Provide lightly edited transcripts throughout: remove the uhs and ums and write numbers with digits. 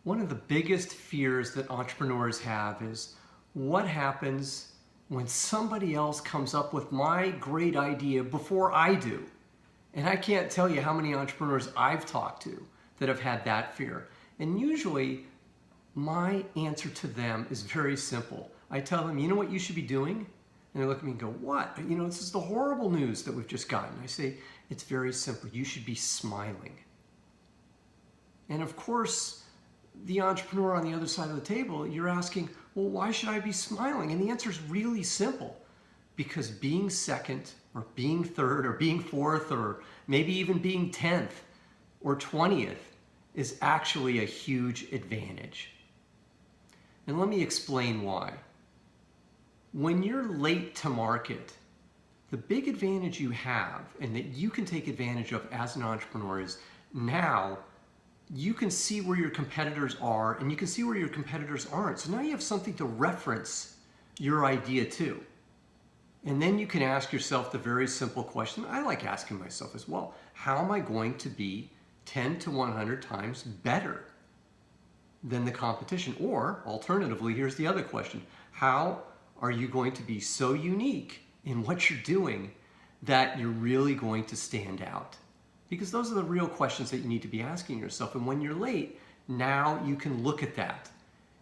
One of the biggest fears that entrepreneurs have is what happens when somebody else comes up with my great idea before I do. And I can't tell you how many entrepreneurs I've talked to that have had that fear. And usually my answer to them is very simple. I tell them, you know what you should be doing? And they look at me and go, what? You know, this is the horrible news that we've just gotten. I say, it's very simple. You should be smiling. And of course, the entrepreneur on the other side of the table, you're asking, well, why should I be smiling? And the answer is really simple. Because being second or being third or being fourth or maybe even being 10th or 20th is actually a huge advantage. And let me explain why. When you're late to market, the big advantage you have and that you can take advantage of as an entrepreneur is now you can see where your competitors are and you can see where your competitors aren't. So now you have something to reference your idea to. And then you can ask yourself the very simple question I like asking myself as well. How am I going to be 10 to 100 times better than the competition? Or alternatively, here's the other question. How are you going to be so unique in what you're doing that you're really going to stand out? Because those are the real questions that you need to be asking yourself. And when you're late, now you can look at that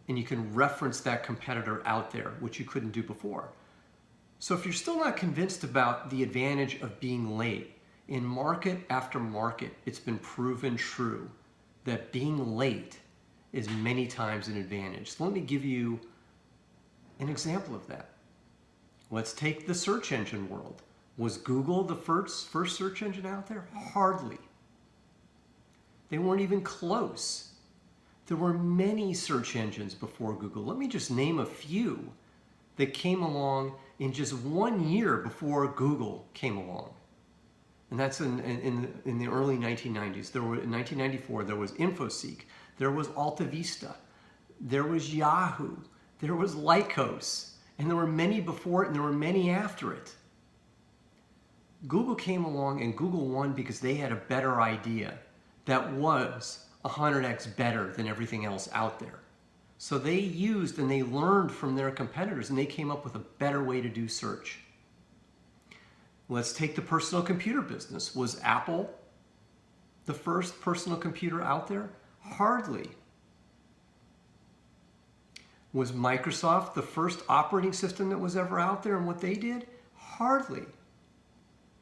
and you can reference that competitor out there, which you couldn't do before. So if you're still not convinced about the advantage of being late, in market after market, it's been proven true that being late is many times an advantage. So let me give you an example of that. Let's take the search engine world. Was Google the first search engine out there? Hardly. They weren't even close. There were many search engines before Google. Let me just name a few that came along in just 1 year before Google came along. And that's in the early 1990s. In 1994, there was InfoSeek. There was Alta Vista. There was Yahoo. There was Lycos. And there were many before it and there were many after it. Google came along and Google won because they had a better idea that was 100x better than everything else out there. So they used and they learned from their competitors and they came up with a better way to do search. Let's take the personal computer business. Was Apple the first personal computer out there? Hardly. Was Microsoft the first operating system that was ever out there and what they did? Hardly.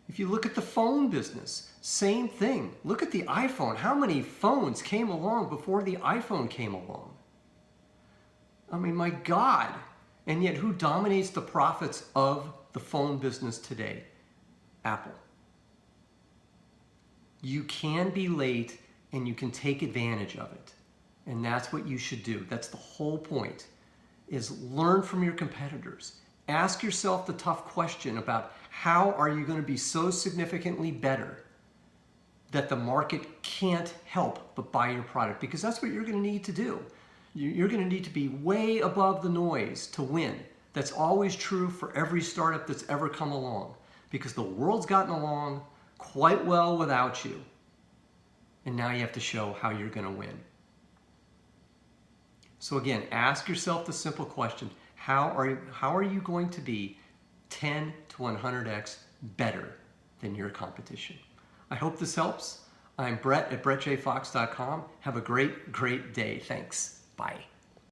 If you look at the phone business, same thing. Look at the iPhone. How many phones came along before the iPhone came along? I mean, my God. And yet who dominates the profits of the phone business today? Apple. You can be late and you can take advantage of it. And that's what you should do. That's the whole point, is learn from your competitors. Ask yourself the tough question about how are you going to be so significantly better that the market can't help but buy your product, because that's what you're going to need to do. You're going to need to be way above the noise to win. That's always true for every startup that's ever come along, because the world's gotten along quite well without you. And now you have to show how you're going to win. So again, ask yourself the simple question, how are you going to be 10 to 100x better than your competition? I hope this helps. I'm Brett at brettjfox.com. Have a great day. Thanks. Bye.